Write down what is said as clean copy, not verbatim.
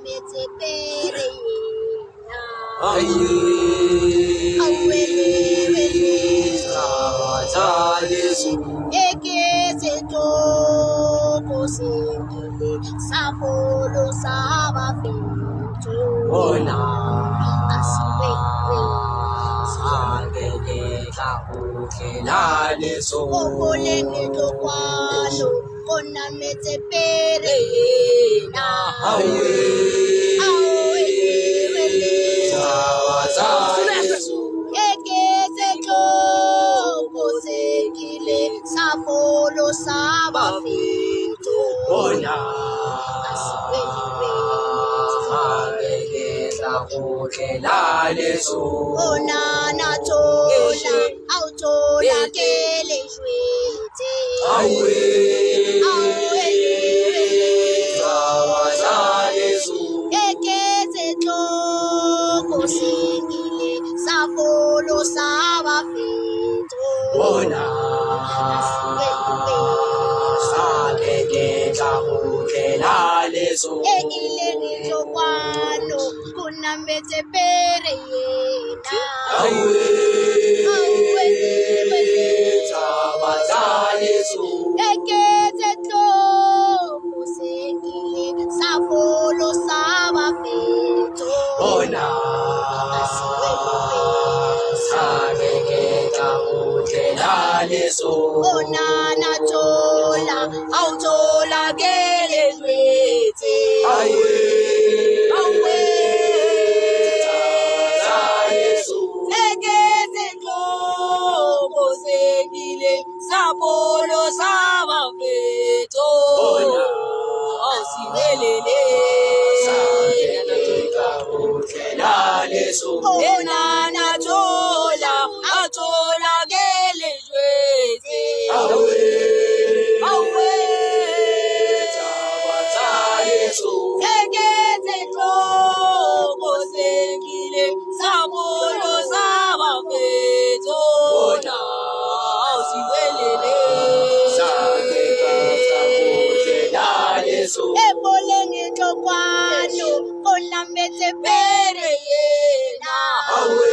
metse pere na aye awele wele Yesu eke seto kosengile safolo sabafito ona asiwe sangeke tlakutlhela leso okolenge tokwano kona metse pere na awe awele taba tsa Yesu eke seto kosengile safolo sabafito ona asiwe sangeke tlakutlhela leso onana tola autola kele jwetse awe awele taba tsa Yesu ekeze tloko sengile safolo sabafito ona sangeke tlakutlhela leso ekile ngitlokwano kunambetse pere yena taba tsa Yesu ekeze tloko sengile safolo sabafito ona sangeke tlakutlhela leso onana tola autola kele jwetse awe taba tsa Yesu ekeze tloko sengile safolo sabafito asiwelele sangeke tlakutlhela leso onana tola autola kele jwetse awe awe taba tsa Yesu ekeze tloko sengile safolo sabafito ona asiwelele sangeke tlakutlhela leso ebolenge tokwano konambetse pere yena awe